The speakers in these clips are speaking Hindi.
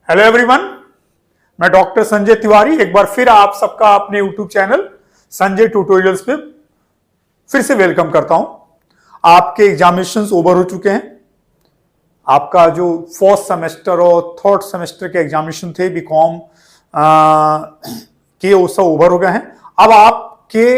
हेलो एवरीवन, मैं डॉक्टर संजय तिवारी एक बार फिर आप सबका अपने यूट्यूब चैनल संजय ट्यूटोरियल्स पे फिर से वेलकम करता हूं। आपके एग्जामिनेशंस ओवर हो चुके हैं। आपका जो फोर्थ सेमेस्टर और थर्ड सेमेस्टर के एग्जामिनेशन थे बीकॉम के वो सब ओवर हो गए हैं। अब आपके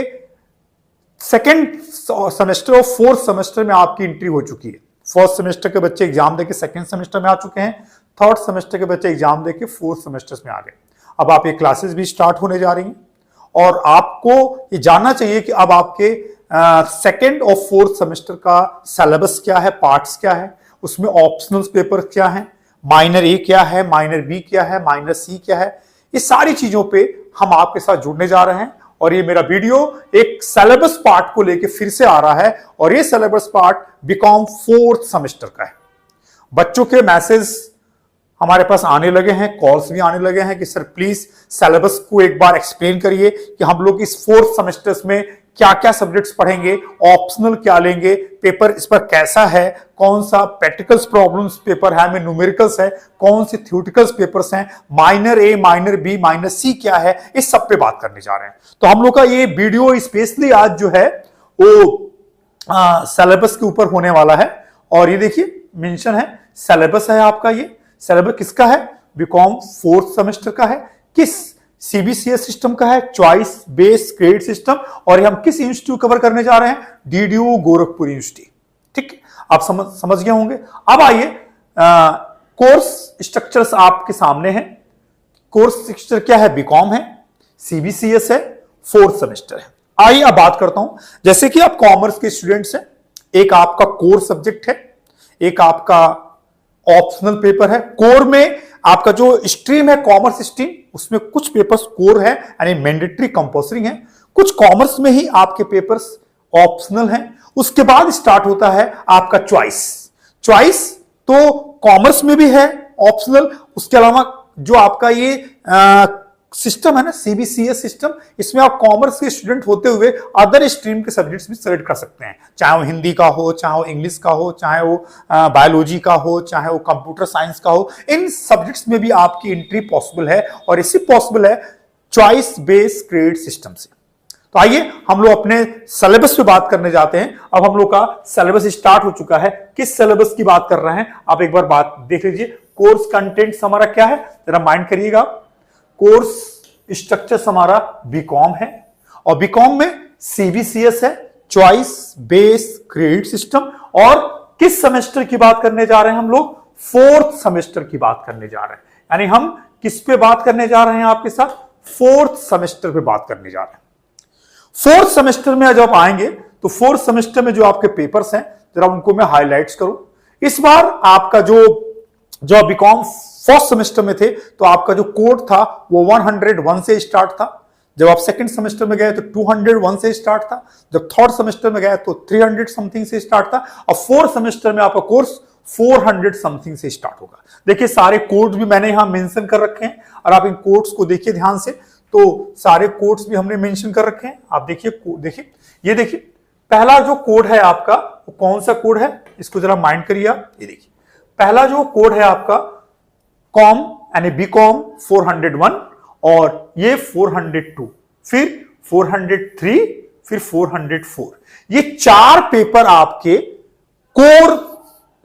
सेकेंड सेमेस्टर और फोर्थ सेमेस्टर में आपकी एंट्री हो चुकी है। फर्स्ट सेमेस्टर के बच्चे एग्जाम देके सेकेंड सेमेस्टर में आ चुके हैं, थर्ड सेमेस्टर के बच्चे एग्जाम देके फोर्थ सेमेस्टर में आ गए। अब आप ये क्लासेस भी स्टार्ट होने जा रही हैं और आपको ये जानना चाहिए कि अब आपके सेकेंड और फोर्थ सेमेस्टर का सिलेबस क्या है, पार्ट्स क्या है, उसमें ऑप्शनल पेपर क्या है, माइनर ए क्या है, माइनर बी क्या है, माइनर सी क्या है, ये सारी चीजों पे हम आपके साथ जुड़ने जा रहे हैं। और ये मेरा वीडियो एक सिलेबस पार्ट को लेके फिर से आ रहा है और ये syllabus part BCom fourth semester का है। बच्चों के मैसेज हमारे पास आने लगे हैं, कॉल्स भी आने लगे हैं कि सर प्लीज सिलेबस को एक बार एक्सप्लेन करिए कि हम लोग इस फोर्थ सेमेस्टर्स में क्या क्या सब्जेक्ट्स पढ़ेंगे, ऑप्शनल क्या लेंगे, पेपर इस पर कैसा है, कौन सा प्रैक्टिकल्स प्रॉब्लम्स पेपर है, में न्यूमेरिकल्स है, कौन से थ्योरेटिकल्स पेपर्स हैं, minor A, minor B, minor C क्या है, इस सब पे बात करने जा रहे हैं। तो हम लोग का ये वीडियो स्पेशली आज जो है वो सिलेबस के ऊपर होने वाला है। और ये देखिए मेंशन है सिलेबस है आपका, ये सिलेबस किसका है, बीकॉम फोर्थ सेमेस्टर का है, किस सीबीसीएस सिस्टम का है, चॉइस बेस्ड क्रेडिट सिस्टम, और हम किस इंस्टीट्यूट कवर करने जा रहे हैं, डीडीयू गोरखपुर यूनिवर्सिटी। ठीक है, आप समझ गए होंगे। अब आइए कोर्स स्ट्रक्चर्स आपके सामने हैं। कोर्स स्ट्रक्चर क्या है, बीकॉम है, सीबीसीएस है, फोर्थ सेमेस्टर है। आइए अब बात करता हूं, जैसे कि आप कॉमर्स के स्टूडेंट्स हैं, एक आपका कोर सब्जेक्ट है, एक आपका ऑप्शनल पेपर है। कोर में आपका जो स्ट्रीम है कॉमर्स स्ट्रीम, उसमें कुछ पेपर्स कोर है यानी मैंडेटरी कंपल्सरी है, कुछ कॉमर्स में ही आपके पेपर्स ऑप्शनल हैं। उसके बाद स्टार्ट होता है आपका चॉइस। चॉइस तो कॉमर्स में भी है ऑप्शनल, उसके अलावा जो आपका ये सिस्टम है ना सीबीसीएस सिस्टम, इसमें आप कॉमर्स के स्टूडेंट होते हुए अदर स्ट्रीम के सब्जेक्ट्स भी सेलेक्ट कर सकते हैं, चाहे वो हिंदी का हो, चाहे वो इंग्लिश का हो, चाहे वो बायोलॉजी का हो, चाहे वो कंप्यूटर साइंस का हो। इन सब्जेक्ट्स में भी आपकी एंट्री पॉसिबल है और इसी पॉसिबल है चॉइस बेस्ड क्रेडिट सिस्टम से। तो आइए हम लोग अपने सिलेबस पे बात करने जाते हैं। अब हम लोग का सिलेबस स्टार्ट हो चुका है। किस सिलेबस की बात कर रहे हैं आप एक बार बात देख लीजिए। कोर्स कंटेंट हमारा क्या है, जरा माइंड करिएगा। कोर्स स्ट्रक्चर हमारा बीकॉम है और बीकॉम में सीबीसीएस है, चॉइस बेस्ड क्रेडिट सिस्टम। और किस सेमेस्टर की बात करने जा रहे हैं हम लोग, फोर्थ सेमेस्टर की बात करने जा रहे हैं। यानी हम किस पे बात करने जा रहे हैं आपके साथ, फोर्थ सेमेस्टर पे बात करने जा रहे हैं। फोर्थ सेमेस्टर में जब आप आएंगे तो फोर्थ सेमेस्टर में जो आपके पेपर्स हैं जरा उनको मैं हाईलाइट्स करूं। इस बार आपका जो बीकॉम फर्स्ट सेमेस्टर में थे तो आपका जो कोड था वो 101 से स्टार्ट था। जब आप सेकंड सेमेस्टर में गए तो 201 से स्टार्ट था। जब थर्ड सेमेस्टर में गए तो 300 समथिंग से स्टार्ट था। और फोर्थ सेमेस्टर में आपका कोर्स 400 समथिंग से स्टार्ट होगा। देखिए सारे कोड्स भी मैंने यहां मेंशन कर रखे हैं और आप इन कोड्स को देखिए ध्यान से, तो सारे कोड्स भी हमने मेंशन कर रखे हैं। आप देखिए ये देखिए पहला जो कोड है आपका वो कौन सा कोड है, इसको जरा माइंड करिए आप। ये देखिए पहला जो कोड है आपका कॉम यानी बीकॉम 401 और ये 402, फिर 403, फिर 404। ये चार पेपर आपके कोर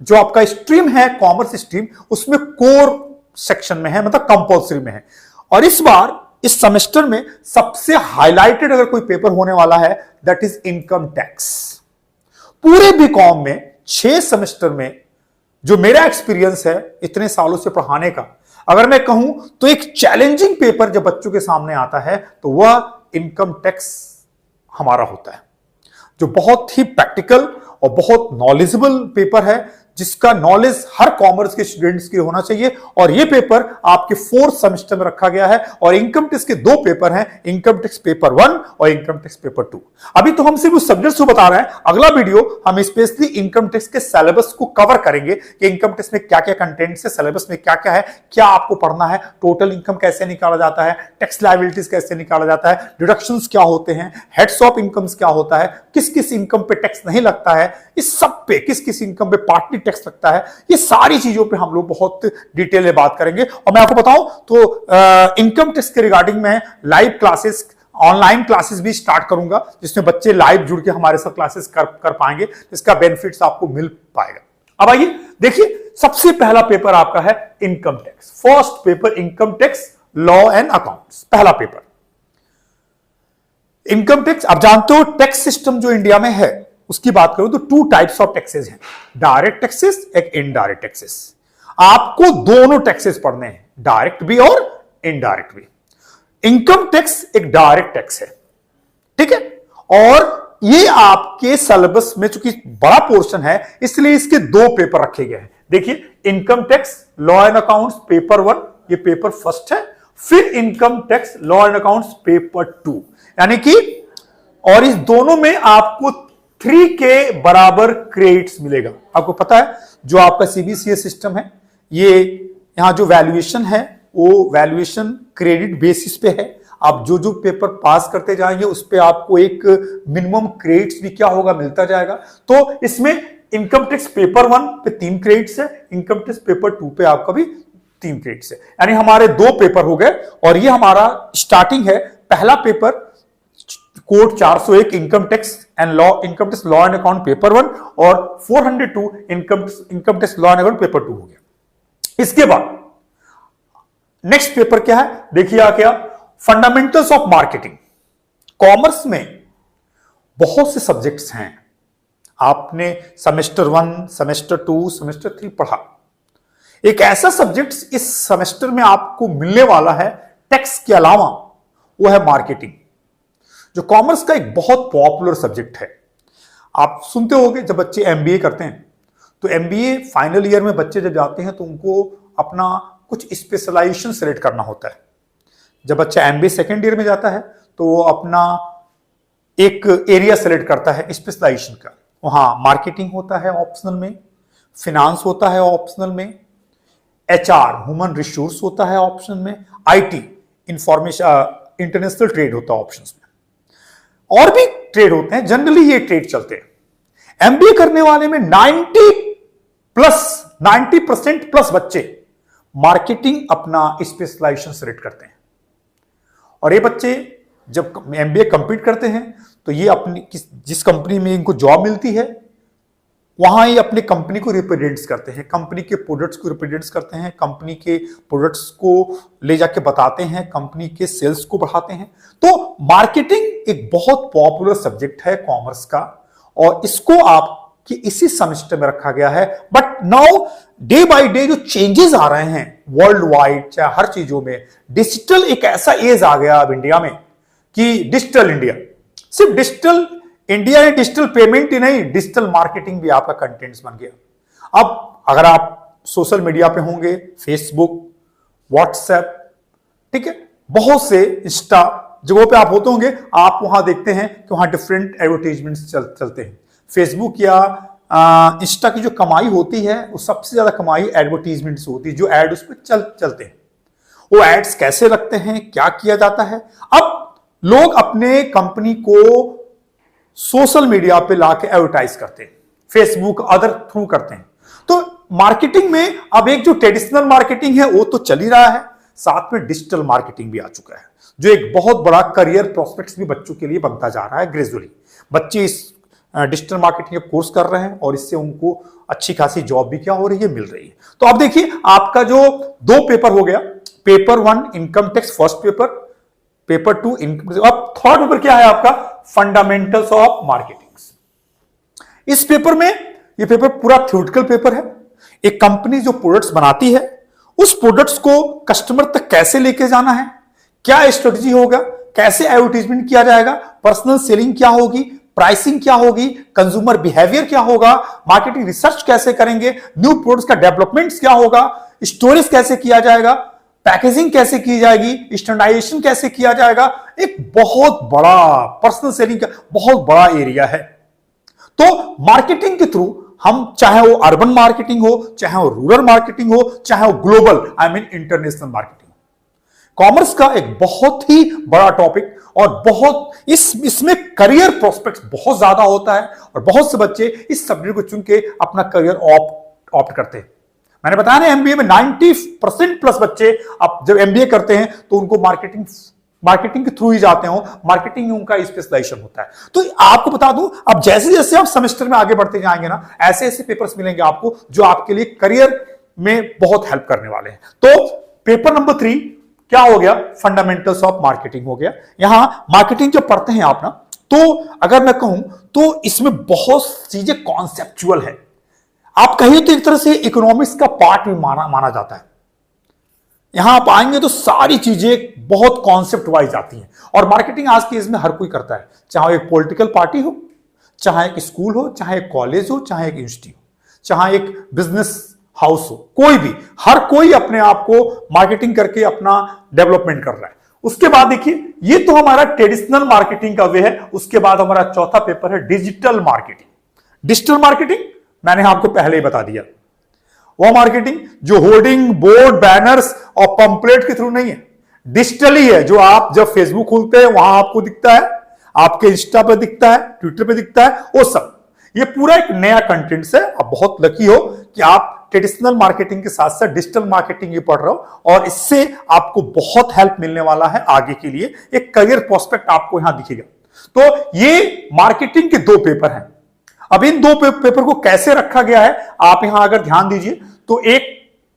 जो आपका स्ट्रीम है कॉमर्स स्ट्रीम, उसमें कोर सेक्शन में है, मतलब कंपल्सरी में है। और इस बार इस सेमेस्टर में सबसे हाईलाइटेड अगर कोई पेपर होने वाला है दैट इज इनकम टैक्स। पूरे बीकॉम में 6 सेमेस्टर में जो मेरा एक्सपीरियंस है इतने सालों से पढ़ाने का, अगर मैं कहूं तो एक चैलेंजिंग पेपर जब बच्चों के सामने आता है तो वह इनकम टैक्स हमारा होता है, जो बहुत ही प्रैक्टिकल और बहुत नॉलेजेबल पेपर है, जिसका नॉलेज हर कॉमर्स के स्टूडेंट्स के होना चाहिए। और यह पेपर आपके फोर्थ सेमेस्टर में रखा गया है। और इनकम टैक्स के 2 पेपर हैं, इनकम टैक्स पेपर 1 और इनकम टैक्स पेपर 2। अभी तो हम सिर्फ उस सब्जेक्ट्स को बता रहे हैं, अगला वीडियो हम स्पेशली इनकम टैक्स के सिलेबस को कवर करेंगे कि इनकम टैक्स में क्या क्या कंटेंट्स है, सिलेबस में क्या क्या है, क्या आपको पढ़ना है, टोटल इनकम कैसे निकाला जाता है, टैक्स लायबिलिटीज कैसे निकाला जाता है, डिडक्शंस क्या होते हैं, हेड्स ऑफ इनकम्स क्या होता है, किस किस इनकम पे टैक्स नहीं लगता है, इस सब पे किस किस इनकम पे पार्टली टैक्स लगता है, ये सारी चीजों पे हम लोग बहुत डिटेल में बात करेंगे। और मैं आपको बताऊं तो इनकम टैक्स के रिगार्डिंग में लाइव क्लासेस, ऑनलाइन क्लासेस भी स्टार्ट करूंगा, जिसमें बच्चे लाइव जुड़ के हमारे साथ क्लासेस कर पाएंगे, जिसका बेनिफिट्स आपको मिल पाएगा। अब आइए देखिए, सबसे पहला पेपर आपका है income tax. First paper income tax law and accounts, पहला पेपर इनकम टैक्स। आप जानते हो टैक्स सिस्टम जो इंडिया में है उसकी बात करूं तो 2 टाइप्स ऑफ टैक्सेस हैं, डायरेक्ट टैक्सेस, एक इनडायरेक्ट टैक्सेस। आपको दोनों टैक्सेस पढ़ने हैं, डायरेक्ट भी और इनडायरेक्ट भी। इनकम टैक्स एक डायरेक्ट टैक्स है, ठीक है, और ये आपके सिलेबस में चूंकि बड़ा पोर्शन है इसलिए इसके 2 पेपर रखे गए हैं। देखिए, income tax law and accounts paper 1, ये पेपर फर्स्ट है, फिर income tax law and accounts paper 2, यानी कि, और इस दोनों में आपको 3 के बराबर क्रेडिट्स मिलेगा। आपको पता है जो आपका सीबीसीएस सिस्टम है, ये यहां जो वैल्यूएशन है वो वैल्यूएशन क्रेडिट बेसिस पे है। आप जो जो पेपर पास करते जाएंगे उस पे आपको एक मिनिमम क्रेडिट्स भी क्या होगा, मिलता जाएगा। तो इसमें इनकम टैक्स पेपर 1 पे 3 क्रेडिट्स है, इनकम टैक्स पेपर 2 पे आपका भी 3 क्रेडिट्स है, यानी हमारे 2 पेपर हो गए। और ये हमारा स्टार्टिंग है, पहला paper code 401 income tax and law, income tax law and account paper 1, और 402 income tax law and account paper 2 हो गया। इसके बाद नेक्स्ट पेपर क्या है, देखिए आ क्या, फंडामेंटल्स ऑफ मार्केटिंग। कॉमर्स में बहुत से सब्जेक्ट्स हैं, आपने सेमेस्टर 1, सेमेस्टर 2, सेमेस्टर 3 पढ़ा। एक ऐसा सब्जेक्ट इस सेमेस्टर में आपको मिलने वाला है टैक्स के अलावा, वो है मार्केटिंग, जो कॉमर्स का एक बहुत पॉपुलर सब्जेक्ट है। आप सुनते होंगे जब बच्चे एमबीए करते हैं तो एमबीए फाइनल ईयर में बच्चे जब जाते हैं तो उनको अपना कुछ स्पेशलाइजेशन सेलेक्ट करना होता है। जब बच्चा एमबीए सेकेंड ईयर में जाता है तो वो अपना एक एरिया सेलेक्ट करता है स्पेशलाइजेशन का। वहां मार्केटिंग होता है ऑप्शनल में, फिनांस होता है ऑप्शनल में, एचआर ह्यूमन रिसोर्स होता है ऑप्शन में, आईटी इंफॉर्मेशन इंटरनेशनल ट्रेड होता है ऑप्शंस में, और भी ट्रेड होते हैं। जनरली ये ट्रेड चलते हैं। एमबीए करने वाले में 90% प्लस बच्चे मार्केटिंग अपना स्पेशलाइजेशन सेलेक्ट करते हैं। और ये बच्चे जब एमबीए कंप्लीट करते हैं तो ये अपनी जिस कंपनी में इनको जॉब मिलती है वहां ये अपने कंपनी को रिप्रेजेंट्स करते हैं, कंपनी के प्रोडक्ट्स को रिप्रेजेंट्स करते हैं, कंपनी के प्रोडक्ट्स को ले जाके बताते हैं, कंपनी के सेल्स को बढ़ाते हैं। तो मार्केटिंग एक बहुत पॉपुलर सब्जेक्ट है कॉमर्स का, और इसको आपकी इसी सेमेस्टर में रखा गया है। But now day by day जो चेंजेस आ रहे हैं वर्ल्ड वाइड, चाहे हर चीजों में, डिजिटल एक ऐसा एज आ गया अब इंडिया में कि डिजिटल इंडिया, सिर्फ डिजिटल इंडिया है, डिजिटल पेमेंट ही नहीं, डिजिटल मार्केटिंग भी आपका कंटेंट्स बन गया। अब अगर आप सोशल मीडिया पे होंगे, फेसबुक, व्हाट्सएप, ठीक है, बहुत से इंस्टा जगहों पे आप होते होंगे, आप वहां देखते हैं कि वहां डिफरेंट एडवर्टाइजमेंट्स चलते हैं। फेसबुक या इंस्टा की जो कमाई होती है वो सबसे ज्यादा कमाई एडवर्टाइजमेंट से होती है, जो एड उस पर चलते हैं। वो एड्स कैसे लगते हैं, क्या किया जाता है। अब लोग अपने कंपनी को सोशल मीडिया पे लाके एडवर्टाइज करते हैं, फेसबुक अदर थ्रू करते हैं। तो मार्केटिंग में अब एक जो ट्रेडिशनल मार्केटिंग है वो तो चल ही रहा है, साथ में डिजिटल मार्केटिंग भी आ चुका है, जो एक बहुत बड़ा करियर प्रोस्पेक्ट्स भी बच्चों के लिए बनता जा रहा है। ग्रेजुअली बच्चे इस डिजिटल मार्केटिंग का कोर्स कर रहे हैं और इससे उनको अच्छी खासी जॉब भी क्या हो रही है, मिल रही है। तो अब देखिए आपका जो 2 पेपर हो गया, paper 1 income tax first paper, paper 2 income. अब थर्ड पेपर क्या है आपका, फंडामेंटल्स ऑफ मार्केटिंग। इस पेपर में, ये पेपर पूरा थ्योरेटिकल पेपर है। एक कंपनी जो प्रोडक्ट्स बनाती है उस प्रोडक्ट्स को कस्टमर तक कैसे लेके जाना है, क्या स्ट्रेटजी होगा, कैसे एडवर्टाइजमेंट किया जाएगा, पर्सनल सेलिंग क्या होगी, प्राइसिंग क्या होगी, कंज्यूमर बिहेवियर क्या होगा, मार्केटिंग रिसर्च कैसे करेंगे, न्यू प्रोडक्ट्स का डेवलपमेंट क्या होगा, स्टोरेज कैसे किया जाएगा, पैकेजिंग कैसे की जाएगी, स्टैंडर्डाइजेशन कैसे किया जाएगा। एक बहुत बड़ा पर्सनल सेलिंग का बहुत बड़ा एरिया है। तो मार्केटिंग के थ्रू हम, चाहे वो अर्बन मार्केटिंग हो, चाहे वो रूरल मार्केटिंग हो, चाहे वो global I mean international marketing, commerce का एक बहुत ही बड़ा टॉपिक और बहुत इसमें करियर प्रोस्पेक्ट्स बहुत ज्यादा होता है और बहुत से बच्चे इस सब्जेक्ट को चुन के अपना करियर ऑप्ट करते हैं। मैंने बताया ना एमबीए में 90% प्लस बच्चे अब जब एमबीए करते हैं तो उनको मार्केटिंग के थ्रू ही जाते हो, मार्केटिंग उनका स्पेशलाइजेशन होता है। तो आपको बता दूं, अब जैसे जैसे आप सेमेस्टर में आगे बढ़ते जाएंगे ना, ऐसे ऐसे पेपर्स मिलेंगे आपको जो आपके लिए करियर में बहुत हेल्प करने वाले हैं। तो पेपर नंबर 3 क्या हो गया? फंडामेंटल्स ऑफ मार्केटिंग हो गया। यहां मार्केटिंग जब पढ़ते हैं आप ना, तो अगर मैं कहूं तो इसमें बहुत चीजें कॉन्सेप्चुअल है। आप कहिए तो एक तरह से इकोनॉमिक्स का पार्ट भी माना जाता है। यहां आप आएंगे तो सारी चीजें बहुत कॉन्सेप्ट वाइज आती हैं और मार्केटिंग आज के इसमें हर कोई करता है, चाहे एक पॉलिटिकल पार्टी हो, चाहे एक स्कूल हो, चाहे एक कॉलेज हो, चाहे एक यूनिवर्सिटी हो, चाहे एक बिजनेस हाउस हो, कोई भी, हर कोई अपने आप को मार्केटिंग करके अपना डेवलपमेंट कर रहा है। उसके बाद देखिए, ये तो हमारा ट्रेडिशनल मार्केटिंग का वे है। उसके बाद हमारा चौथा पेपर है डिजिटल मार्केटिंग। डिजिटल मार्केटिंग मैंने आपको पहले ही बता दिया, वो मार्केटिंग जो होर्डिंग, बोर्ड, बैनर्स और पंपलेट के थ्रू नहीं है, डिजिटली है। जो आप जब फेसबुक खोलते हैं वहां आपको दिखता है, आपके इंस्टा पे दिखता है, ट्विटर पे दिखता है, वो सब ये पूरा एक नया कंटेंट है। आप बहुत लकी हो कि आप ट्रेडिशनल मार्केटिंग के साथ साथ डिजिटल मार्केटिंग भी पढ़ रहे हो और इससे आपको बहुत हेल्प मिलने वाला है आगे के लिए। एक करियर प्रोस्पेक्ट आपको यहां दिखेगा। तो ये मार्केटिंग के 2 पेपर हैं। अब इन 2 पेपर को कैसे रखा गया है, आप यहां अगर ध्यान दीजिए तो एक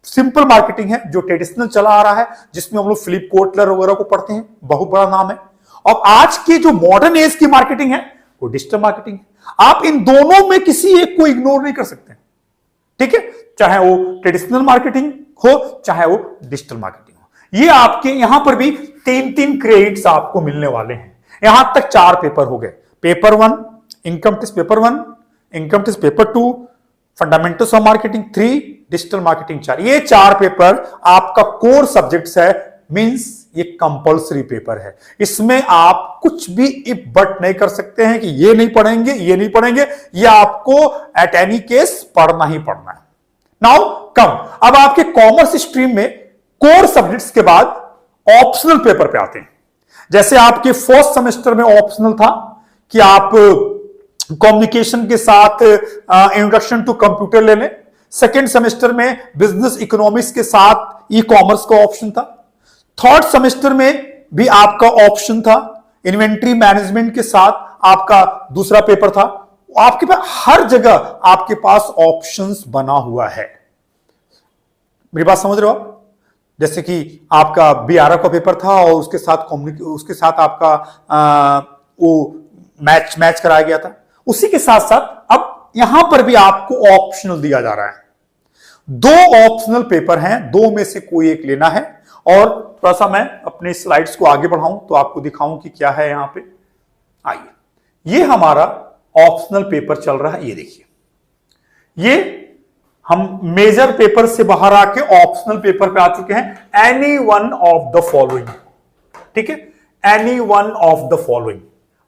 सिंपल मार्केटिंग है जो ट्रेडिशनल चला आ रहा है, जिसमें हम लोग फिलिप कोटलर वगैरह को पढ़ते हैं, बहुत बड़ा नाम है। और आज की जो मॉडर्न एज की मार्केटिंग है वो डिजिटल मार्केटिंग है। आप इन दोनों में किसी एक को इग्नोर नहीं कर सकते, ठीक है? चाहे वो ट्रेडिशनल मार्केटिंग हो, चाहे वो डिजिटल मार्केटिंग हो। ये आपके यहां पर भी 3-3 क्रेडिट्स आपको मिलने वाले हैं। यहां तक 4 पेपर हो गए। Paper 1 income tax, paper 1 income tax, paper 2 fundamentals of marketing, 3 digital marketing, 4। ये 4 पेपर आपका कोर सब्जेक्ट्स है, मींस ये कंपल्सरी पेपर है। इसमें आप कुछ भी इफ बट नहीं कर सकते हैं कि ये नहीं पढ़ेंगे, ये नहीं पढ़ेंगे। ये आपको एट एनी केस पढ़ना ही पढ़ना है। नाउ कम, अब आपके कॉमर्स स्ट्रीम में कोर सब्जेक्ट्स के बाद ऑप्शनल पेपर पे आते हैं। जैसे आपके फर्स्ट सेमेस्टर में ऑप्शनल था कि आप कम्युनिकेशन के साथ इंट्रोडक्शन टू कंप्यूटर ले लें। सेकेंड सेमेस्टर में बिजनेस इकोनॉमिक्स के साथ ई कॉमर्स का ऑप्शन था। थर्ड सेमेस्टर में भी आपका ऑप्शन था इन्वेंट्री मैनेजमेंट के साथ आपका दूसरा पेपर था। आपके पास हर जगह आपके पास ऑप्शंस बना हुआ है। मेरी बात समझ रहे हो आप? जैसे कि आपका बीआरओ का पेपर था और उसके साथ आपका वो मैच कराया गया था। उसी के साथ साथ अब यहां पर भी आपको ऑप्शनल दिया जा रहा है। 2 ऑप्शनल पेपर हैं, 2 में से कोई एक लेना है। और थोड़ा सा मैं अपने स्लाइड्स को आगे बढ़ाऊं तो आपको दिखाऊं कि क्या है यहां पे। आइए, ये हमारा ऑप्शनल पेपर चल रहा है। ये देखिए, ये हम मेजर पेपर से बाहर आके ऑप्शनल पेपर पे आ चुके हैं। Any one of the following, ठीक है? Any one of the following.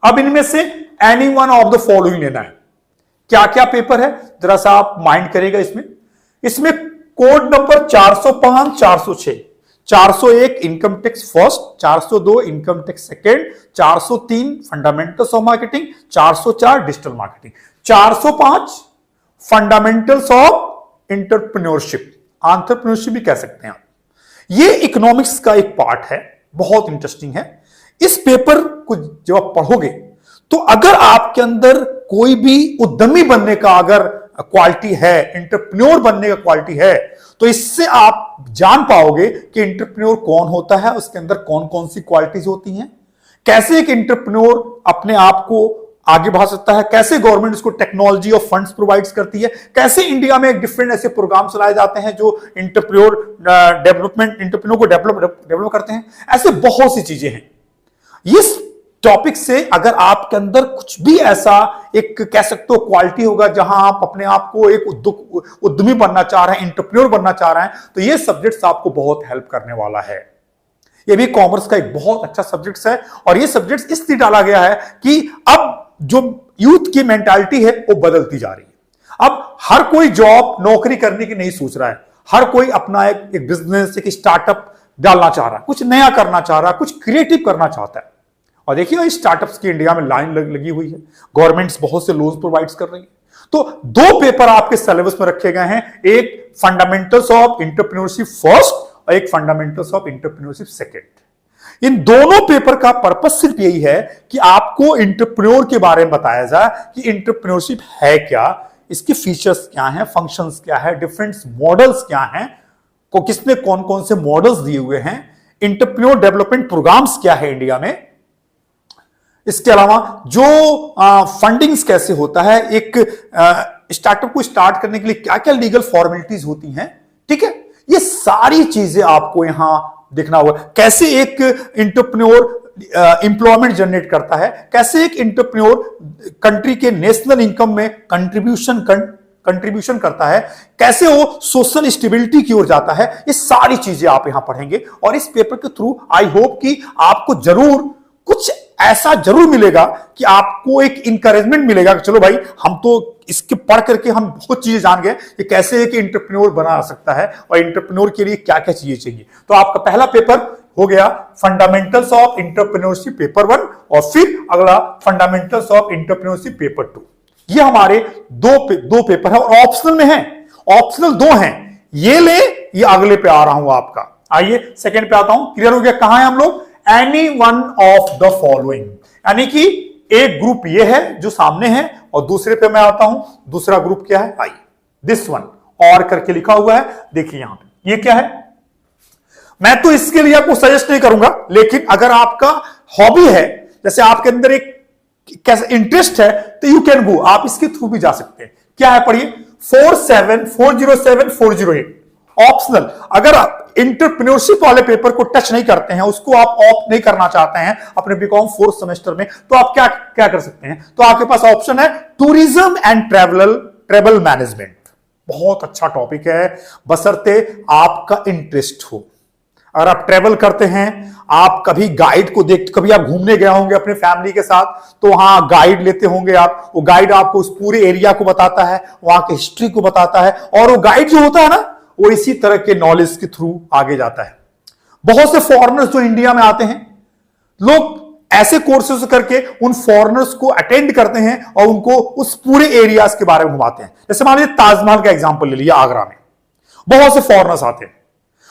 अब इनमें से any one of the following लेना है। क्या क्या पेपर है जरा सा आप माइंड करेगा। इसमें code number 405, 406, 401 income tax first, 402 income tax second, 403 fundamentals of marketing, 404 digital marketing, 405 fundamentals of entrepreneurship, entrepreneurship भी कह सकते हैं आप। ये इकोनॉमिक्स का एक पार्ट है, बहुत इंटरेस्टिंग है। इस पेपर को जब आप पढ़ोगे तो अगर आपके अंदर कोई भी उद्यमी बनने का अगर क्वालिटी है, एंटरप्रेन्योर बनने का क्वालिटी है, तो इससे आप जान पाओगे कि एंटरप्रेन्योर कौन होता है, उसके अंदर कौन कौन सी क्वालिटीज होती हैं, कैसे एक एंटरप्रेन्योर अपने आप को आगे बढ़ा सकता है, कैसे गवर्नमेंट इसको टेक्नोलॉजी और फंड्स प्रोवाइड्स करती है, कैसे इंडिया में डिफरेंट ऐसे प्रोग्राम चलाए जाते हैं जो एंटरप्रेन्योर को डेवलप करते हैं। ऐसे बहुत सी चीजें हैं। इस टॉपिक से अगर आपके अंदर कुछ भी ऐसा एक कह सकते हो क्वालिटी होगा जहां आप अपने आप को एक उद्यमी बनना चाह रहे हैं, एंटरप्रेन्योर बनना चाह रहे हैं, तो ये सब्जेक्ट्स आपको बहुत हेल्प करने वाला है। ये भी कॉमर्स का एक बहुत अच्छा सब्जेक्ट्स है और ये सब्जेक्ट्स इसलिए डाला गया है कि अब जो यूथ की मेंटालिटी है वो बदलती जा रही है। अब हर कोई जॉब नौकरी करने की नहीं सोच रहा है, हर कोई अपना एक बिजनेस, एक स्टार्टअप डालना चाह रहा है, कुछ नया करना चाह रहा है, कुछ क्रिएटिव करना चाहता है। और देखिए स्टार्टअप्स की इंडिया में लाइन लगी हुई है, गवर्नमेंट्स बहुत से लोन्स प्रोवाइड कर रही है। तो दो पेपर आपके सिलेबस में रखे गए हैं, एक फंडामेंटल्स ऑफ एंटरप्रेन्योरशिप फर्स्ट और एक फंडामेंटल्स ऑफ एंटरप्रेन्योरशिप सेकंड। इन दोनों पेपर का पर्पस सिर्फ यही है कि आपको एंटरप्रेन्योर के बारे में बताया जाए कि एंटरप्रेन्योरशिप है क्या, इसके फीचर्स क्या हैं, फंक्शंस क्या है, डिफरेंट मॉडल्स क्या हैं, को किसने कौन कौन से मॉडल्स दिए हुए हैं, एंटरप्रेन्योर डेवलपमेंट प्रोग्राम्स क्या है इंडिया में, इसके अलावा जो फंडिंग्स कैसे होता है, एक स्टार्टअप को स्टार्ट करने के लिए क्या क्या लीगल फॉर्मेलिटीज होती हैं, ठीक है, ये सारी चीजें आपको यहां देखना होगा। कैसे एक एंटरप्रेन्योर एम्प्लॉयमेंट जनरेट करता है, कैसे एक एंटरप्रेन्योर कंट्री के नेशनल इनकम में कंट्रीब्यूशन करता है, कैसे वो सोशल स्टेबिलिटी की ओर जाता है, ये सारी चीजें आप यहां पढ़ेंगे। और इस पेपर के थ्रू आई होप कि आपको जरूर कुछ ऐसा जरूर मिलेगा कि आपको एक इंकरेजमेंट मिलेगा कि चलो भाई हम तो इसके पढ़ करके हम बहुत चीजें जान गए कि कैसे एक एंटरप्रेन्योर बना सकता है और एंटरप्रेन्योर के लिए क्या क्या चीजें चाहिए। तो आपका पहला पेपर हो गया फंडामेंटल्स ऑफ एंटरप्रेन्योरशिप पेपर 1 और फिर अगला फंडामेंटल्स ऑफ एंटरप्रेन्योरशिप पेपर 2। ये हमारे दो पेपर है और ऑप्शनल में है, ऑप्शनल 2 हैं, ये ले ये अगले पे आ रहा हूं आपका। आइए सेकंड पे आता हूं। क्लियर हो गया कहां है हम लोग? Any one of the following, यानी कि एक ग्रुप ये है जो सामने है और दूसरे पे मैं आता हूं, दूसरा ग्रुप क्या है, आइए दिस वन और करके लिखा हुआ है, देखिए यहां पे ये क्या है। मैं तो इसके लिए आपको सजेस्ट नहीं करूंगा, लेकिन अगर आपका हॉबी है, जैसे आपके अंदर एक कैसा इंटरेस्ट है, तो यू कैन गो, आप इसके थ्रू भी जा सकते हैं। क्या है पढ़िए, 47407 ऑप्शनल। अगर आप एंटरप्रेन्योरशिप वाले पेपर को टच नहीं करते हैं, उसको आप ऑप्ट नहीं करना चाहते हैं अपने बीकॉम 4th सेमेस्टर में, तो आप क्या क्या कर सकते हैं, तो आपके पास ऑप्शन है टूरिज्म एंड ट्रेवल मैनेजमेंट। बहुत अच्छा टॉपिक है, बशर्ते आपका इंटरेस्ट हो। अगर आप ट्रेवल करते हैं, आप कभी गाइड को कभी आप घूमने गए होंगे अपने फैमिली के साथ, तो वहां गाइड लेते होंगे आप, वो गाइड आपको उस पूरे एरिया को बताता है, वहां की हिस्ट्री को बताता है, और वो गाइड जो होता है ना, वो इसी तरह के नॉलेज के थ्रू आगे जाता है। बहुत से फॉरेनर्स जो इंडिया में आते हैं, लोग ऐसे कोर्सेज करके उन फॉरेनर्स को अटेंड करते हैं और उनको उस पूरे एरियाज के बारे में घुमाते हैं। जैसे मान लीजिए ताजमहल का एग्जांपल ले लिया, आगरा में बहुत से फॉरेनर्स आते हैं,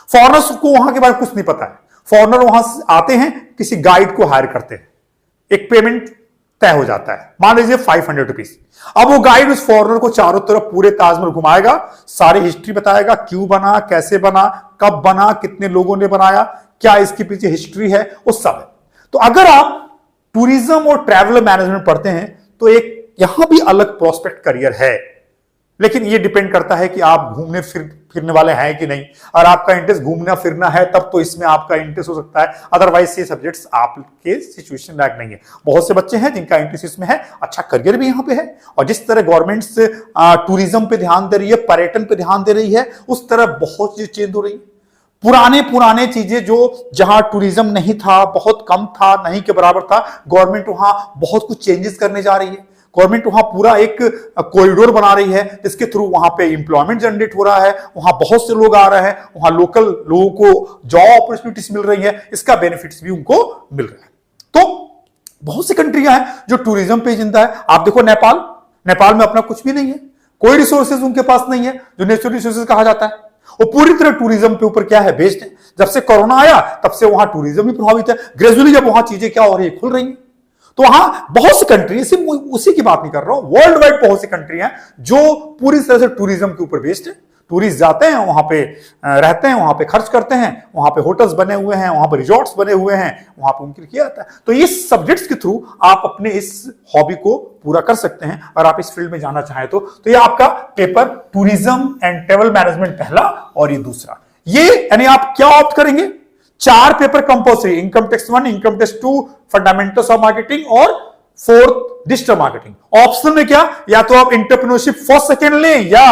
फॉरेनर्स को वहां के बारे में कुछ नहीं पता है, फॉरेनर वहां आते हैं, किसी गाइड को हायर करते हैं, एक पेमेंट तय हो जाता है, मान लीजिए 500 रुपीज। अब वो गाइड उस फॉरेनर को चारों तरफ पूरे ताजमहल घुमाएगा, सारी हिस्ट्री बताएगा, क्यों बना, कैसे बना, कब बना, कितने लोगों ने बनाया, क्या इसके पीछे हिस्ट्री है, वो सब है। तो अगर आप टूरिज्म और ट्रैवल मैनेजमेंट पढ़ते हैं, तो एक यहां भी अलग प्रोस्पेक्ट करियर है, लेकिन ये डिपेंड करता है कि आप घूमने फिरने वाले हैं कि नहीं। और आपका इंटरेस्ट घूमना फिरना है, तब तो इसमें आपका इंटरेस्ट हो सकता है, अदरवाइज ये सब्जेक्ट्स आपके सिचुएशन लायक नहीं है। बहुत से बच्चे हैं जिनका इंटरेस्ट इसमें है, अच्छा करियर भी यहां पे है, और जिस तरह गवर्नमेंट टूरिज्म पे ध्यान दे रही है, पर्यटन पे ध्यान दे रही है, उस तरह बहुत चीजें चेंज हो रही है। पुराने चीजें जो जहां टूरिज्म नहीं था, बहुत कम था, नहीं के बराबर था, गवर्नमेंट वहां बहुत कुछ चेंजेस करने जा रही है। गवर्नमेंट वहां पूरा एक कॉरिडोर बना रही है, जिसके थ्रू वहां पे इंप्लॉयमेंट जनरेट हो रहा है, वहां बहुत से लोग आ रहे हैं, वहां लोकल लोगों को जॉब अपॉर्चुनिटीज मिल रही है, इसका बेनिफिट्स भी उनको मिल रहा है। तो बहुत सी कंट्रियां हैं जो टूरिज्म पे जिंदा है। आप देखो नेपाल में अपना कुछ भी नहीं है, कोई रिसोर्सेज उनके पास नहीं है, जो नेचुरल रिसोर्सेज कहा जाता है, वो पूरी तरह टूरिज्म पे ऊपर क्या है, बेस्ड है। जब से कोरोना आया तब से वहां टूरिज्म भी प्रभावित है। ग्रेजुअली जब वहां चीजें क्या हो रही है, खुल रही है, तो वहां बहुत सी कंट्री, सिर्फ उसी की बात नहीं कर रहा हूं, वर्ल्ड वाइड बहुत सी कंट्री हैं जो पूरी तरह से टूरिज्म के ऊपर बेस्ड है। टूरिस्ट जाते हैं, वहां पे रहते हैं, वहां पे खर्च करते हैं, वहां पे होटल्स बने हुए हैं, वहां पे रिजॉर्ट्स बने हुए हैं, वहां पे उनके लिए किया जाता है। तो इस सब्जेक्ट्स के थ्रू आप अपने इस हॉबी को पूरा कर सकते हैं, और आप इस फील्ड में जाना चाहें तो ये आपका paper tourism and travel management पहला और ये दूसरा। ये यानी आप क्या ऑप्ट करेंगे, 4 paper compulsory, income tax 1, income tax 2, fundamentals of marketing और 4th डिजिटल मार्केटिंग। ऑप्शन में क्या, या तो आप एंटरप्रेन्योरशिप फर्स्ट सेकंड लें, या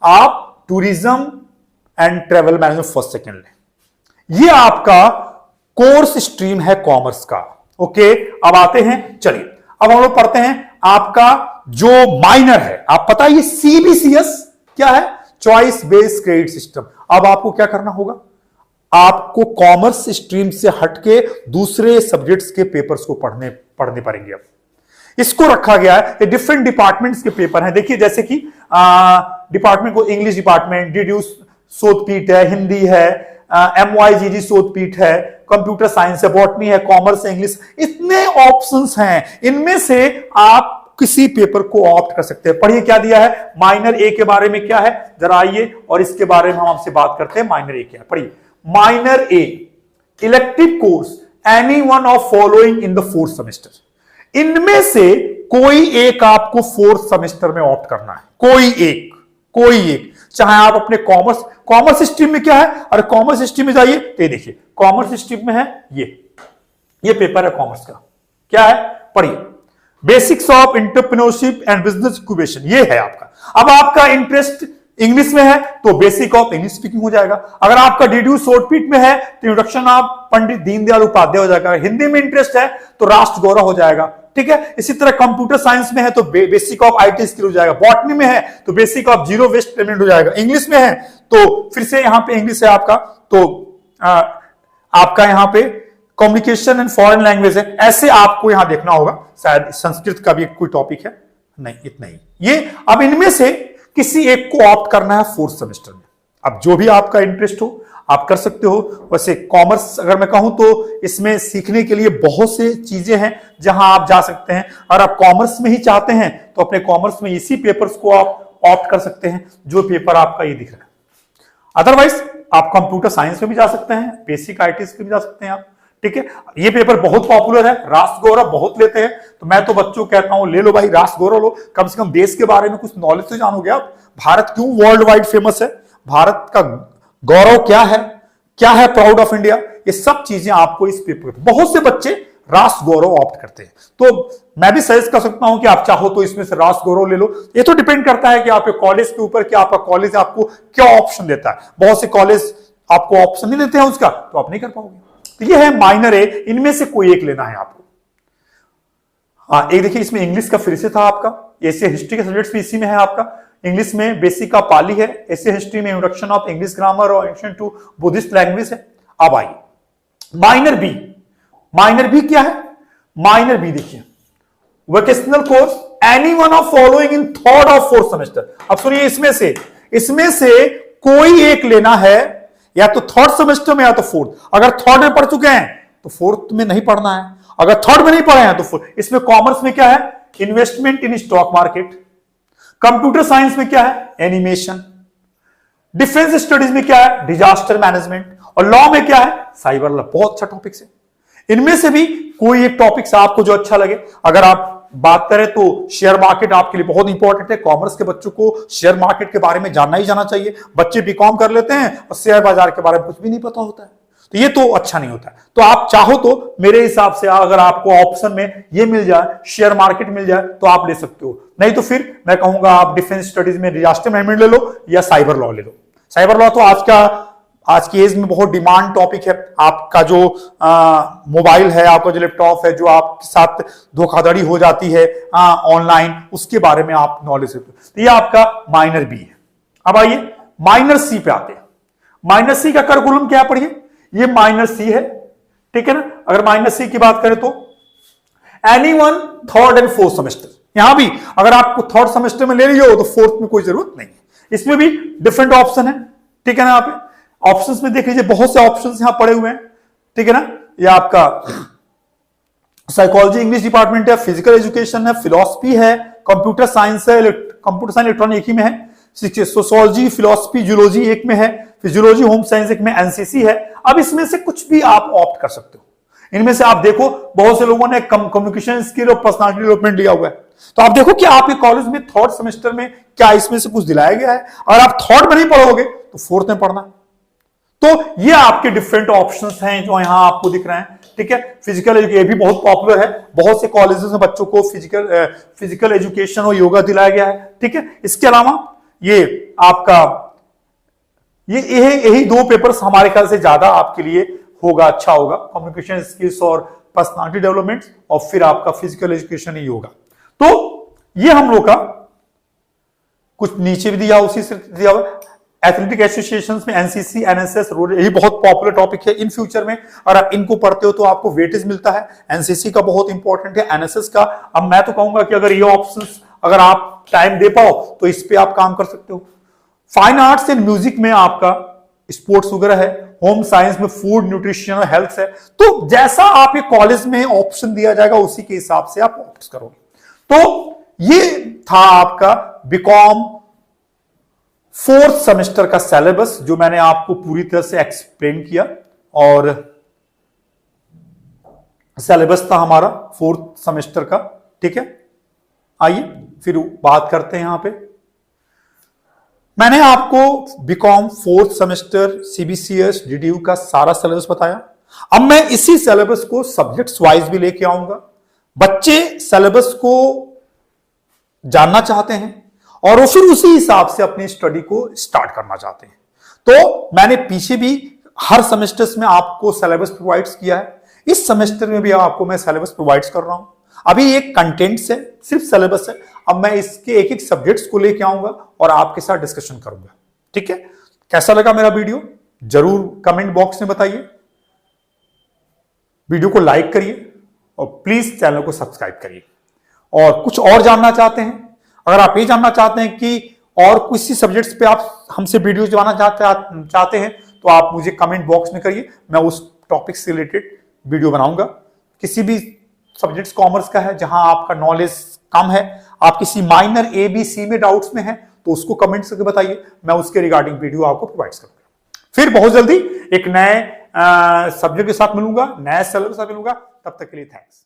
आप tourism and travel management first second लें। ये आपका कोर्स स्ट्रीम है कॉमर्स का। ओके, अब आते हैं, चलिए अब हम लोग पढ़ते हैं आपका जो माइनर है। आप पता है ये CBCS क्या है, चॉइस बेस्ड क्रेडिट सिस्टम। अब आपको क्या करना होगा, आपको कॉमर्स स्ट्रीम से हटके दूसरे सब्जेक्ट्स के पेपर्स को पढ़ने पड़ेंगे। अब इसको रखा गया है, डिफरेंट डिपार्टमेंट्स के पेपर हैं। देखिए जैसे कि डिपार्टमेंट को इंग्लिश डिपार्टमेंट डीडीयू शोधपीठ है, हिंदी है, MYGG शोधपीठ है, कंप्यूटर साइंस है, बॉटनी है, कॉमर्स है, इंग्लिश, इतने ऑप्शंस हैं। इनमें से आप किसी पेपर को ऑप्ट कर सकते हैं। पढ़िए क्या दिया है, माइनर ए के बारे में क्या है, जरा आइए और इसके बारे में हम आपसे बात करते हैं। माइनर ए क्या है, पढ़िए। Minor A, elective course any one of following in the fourth semester. इनमें से कोई एक आपको फोर्थ सेमेस्टर में ऑप्ट करना है, कोई एक, चाहे आप अपने कॉमर्स स्ट्रीम में क्या है, अरे कॉमर्स स्ट्रीम में जाइए तो ये देखिए कॉमर्स स्ट्रीम में है ये पेपर है कॉमर्स का, क्या है, पढ़िए। Basics of entrepreneurship and business incubation, ये है आपका। अब आपका इंटरेस्ट इंग्लिश में है तो बेसिक ऑफ इंग्लिश स्पीकिंग हो जाएगा। अगर आपका डीडीयू शॉर्टपीट में है तो इंट्रोडक्शन ऑफ पंडित दीनदयाल उपाध्याय हो जाएगा। हिंदी में इंटरेस्ट है तो राष्ट्र गौरव हो जाएगा, ठीक है। इसी तरह कंप्यूटर साइंस में है तो बेसिक ऑफ आईटी स्किल हो जाएगा। बॉटनी में है तो basic of zero waste payment हो जाएगा। इंग्लिश में है तो फिर से यहां पे इंग्लिश है आपका, तो आपका यहां पे कम्युनिकेशन एंड फॉरेन लैंग्वेज है। ऐसे आपको यहां देखना होगा, शायद संस्कृत का भी कोई टॉपिक है, नहीं इतना ही। ये अब इनमें से किसी एक को ऑप्ट करना है फोर्थ सेमेस्टर में। अब जो भी आपका इंटरेस्ट हो आप कर सकते हो। वैसे कॉमर्स अगर मैं कहूं तो इसमें सीखने के लिए बहुत से चीजें हैं जहां आप जा सकते हैं। अगर आप कॉमर्स में ही चाहते हैं तो अपने कॉमर्स में इसी पेपर्स को आप ऑप्ट कर सकते हैं, जो पेपर आपका ये दिख रहा है। अदरवाइज आप कंप्यूटर साइंस में भी जा सकते हैं, बेसिक आईटी में भी जा सकते हैं आप, ठीक है। ये पेपर बहुत पॉपुलर है, राष्ट्र गौरव बहुत लेते हैं, तो मैं तो बच्चों को कहता हूं ले लो भाई, राष्ट्र गौरव लो, कम से कम देश के बारे में कुछ नॉलेज तो जानोगे आप। भारत क्यों वर्ल्ड वाइड फेमस है, भारत का गौरव क्या है प्राउड ऑफ इंडिया, ये सब चीजें आपको इस पेपर, बहुत से बच्चे राष्ट्र गौरव ऑप्ट करते हैं। तो मैं भी सजेस्ट कर सकता हूं कि आप चाहो तो इसमें से राष्ट्र गौरव ले लो। ये तो डिपेंड करता है कि आपके कॉलेज के ऊपर कि आपका कॉलेज आपको क्या ऑप्शन देता है। बहुत से कॉलेज आपको ऑप्शन नहीं देते हैं उसका, तो आप नहीं कर पाओगे। तो ये है माइनर ए, इनमें से कोई एक लेना है आपको। हाँ, एक देखिए इसमें इंग्लिश का फिर से था आपका, एशिया हिस्ट्री के सब्जेक्ट्स भी इसी में है आपका। इंग्लिश में बेसिक का पाली है, एशिया हिस्ट्री में इंट्रोडक्शन ऑफ इंग्लिश ग्रामर और एंशिएंट टू बुद्धिस्ट लैंग्वेज है। अब आइए माइनर बी। माइनर बी क्या है, माइनर बी देखिए, vocational course any one of following in third और फोर्थ सेमेस्टर। अब सुनिए, इसमें से कोई एक लेना है, या तो थर्ड सेमेस्टर में या तो फोर्थ। अगर थर्ड में पढ़ चुके हैं तो फोर्थ में नहीं पढ़ना है, अगर थर्ड में नहीं पढ़े हैं तो फोर्थ। इसमें कॉमर्स में क्या है, investment in stock market. Computer science में क्या है, एनिमेशन। डिफेंस स्टडीज में क्या है, डिजास्टर मैनेजमेंट। और लॉ में क्या है, साइबर लॉ। बहुत अच्छा टॉपिक है। इनमें से भी कोई एक टॉपिक आपको जो अच्छा लगे। अगर आप बात करें तो शेयर मार्केट आपके लिए बहुत इंपॉर्टेंट है। कॉमर्स के बच्चों को शेयर मार्केट के बारे में जानना ही जाना चाहिए। बच्चे बीकॉम कर लेते हैं और शेयर बाजार के बारे में कुछ भी नहीं पता होता है, तो ये तो अच्छा नहीं होता है। तो आप चाहो तो मेरे हिसाब से अगर आपको ऑप्शन में ये मिल जाए, शेयर मार्केट मिल जाए, तो आप ले सकते हो। नहीं तो फिर मैं कहूंगा आप डिफेंस स्टडीज में डिजास्टर मैनेजमेंट ले लो या साइबर लॉ ले लो। साइबर लॉ तो आज की एज में बहुत डिमांड टॉपिक है। आपका जो मोबाइल है, आपका जो लैपटॉप है, जो आपके साथ धोखाधड़ी हो जाती है ऑनलाइन, उसके बारे में आप नॉलेज रखते हो। तो ये आपका माइनर बी है। अब आइए माइनर सी पे आते हैं। माइनर सी का करिकुलम क्या पढ़िए, ये माइनर सी है, ठीक है ना। अगर माइनर सी की बात करें तो any one third and fourth semester. यहां भी अगर आपको थर्ड सेमेस्टर में ले रही हो तो फोर्थ में कोई जरूरत नहीं है। इसमें भी डिफरेंट ऑप्शन है, ठीक है ना। यहां पे ऑप्शंस में देख लीजिए, बहुत से ऑप्शंस यहां पड़े हुए हैं, ठीक है ना। ये आपका साइकोलॉजी इंग्लिश डिपार्टमेंट है, फिजिकल एजुकेशन है, फिलॉसफी है, कंप्यूटर साइंस है, कंप्यूटर साइंस इलेक्ट्रॉनिक एक ही में है, सोशियोलॉजी फिलॉसफी जूलॉजी एक में है, फिजियोलॉजी होम साइंस एक में, एनसीसी है। अब इसमें से कुछ भी आप ऑप्ट कर सकते हो। इनमें से आप देखो बहुत से लोगों ने कम्युनिकेशन स्किल और पर्सनालिटी डेवलपमेंट लिया हुआ है, तो आप देखो कि आपके कॉलेज में थर्ड सेमेस्टर में क्या इसमें से कुछ दिलाया गया है। अगर आप थर्ड में नहीं पढ़ोगे तो फोर्थ में पढ़ना। तो ये आपके डिफरेंट ऑप्शंस हैं जो यहां आपको दिख रहे हैं, ठीक है। फिजिकल एजुकेशन, ये भी बहुत पॉपुलर है, बहुत से कॉलेजेस में बच्चों को फिजिकल एजुकेशन और योगा दिलाया गया है, ठीक है। इसके अलावा ये आपका यही दो पेपर्स हमारे ख्याल से ज्यादा आपके लिए होगा, अच्छा होगा, कम्युनिकेशन स्किल्स और पर्सनालिटी डेवलपमेंट, और फिर आपका फिजिकल एजुकेशन ही होगा। तो ये हम लोग का कुछ नीचे भी दिया, उसी से दिया हुआ एथलेटिक एसोसिएशंस में एनसीसी, एनएसएस, ये बहुत पॉपुलर टॉपिक है। इन फ्यूचर में अगर आप इनको पढ़ते हो तो आपको वेटेज मिलता है। एनसीसी का बहुत इंपॉर्टेंट है, एनएसएस का। अब मैं तो कहूंगा कि अगर ये ऑप्शंस अगर आप टाइम दे पाओ तो इस पे आप काम कर सकते हो। फाइन आर्ट्स एंड म्यूजिक में आपका स्पोर्ट्स वगैरह है। होम साइंस में फूड, न्यूट्रिशन और हेल्थ है। तो जैसा आप ये कॉलेज में ऑप्शन दिया जाएगा उसी के हिसाब से आप ऑप्ट करोगे। तो ये था आपका बीकॉम 4th सेमेस्टर का सिलेबस जो मैंने आपको पूरी तरह से एक्सप्लेन किया। और सिलेबस था हमारा 4th सेमेस्टर का, ठीक है। आइए फिर बात करते हैं। यहां पे मैंने आपको BCom 4th semester CBCS DDU का सारा सिलेबस बताया। अब मैं इसी सिलेबस को सब्जेक्ट्स वाइज भी लेके आऊंगा। बच्चे सिलेबस को जानना चाहते हैं और वो फिर उसी हिसाब से अपनी स्टडी को स्टार्ट करना चाहते हैं। तो मैंने पीछे भी हर सेमेस्टर्स में आपको सिलेबस प्रोवाइड्स किया है। इस सेमेस्टर में भी आपको मैं सिलेबस प्रोवाइड्स कर रहा हूं। अभी एक कंटेंट्स है, सिर्फ सिलेबस है। अब मैं इसके एक एक सब्जेक्ट्स को लेके आऊंगा और आपके साथ डिस्कशन करूंगा, ठीक है। कैसा लगा मेरा वीडियो जरूर कमेंट बॉक्स में बताइए। वीडियो को लाइक करिए और प्लीज चैनल को सब्सक्राइब करिए। और कुछ और जानना चाहते हैं, अगर आप ये जानना चाहते हैं कि और किसी सब्जेक्ट्स पे आप हमसे वीडियोस बनाना चाहते हैं तो आप मुझे कमेंट बॉक्स में करिए। मैं उस टॉपिक से रिलेटेड वीडियो बनाऊंगा। किसी भी सब्जेक्ट्स कॉमर्स का है जहां आपका नॉलेज कम है, आप किसी माइनर ए बी सी में डाउट्स में हैं तो उसको कमेंट्स करके बताइए, मैं उसके रिगार्डिंग वीडियो आपको प्रोवाइड करूंगा। फिर बहुत जल्दी एक नए सब्जेक्ट के साथ मिलूंगा, नए सिलेबस के साथ मिलूंगा। तब तक के लिए थैंक्स।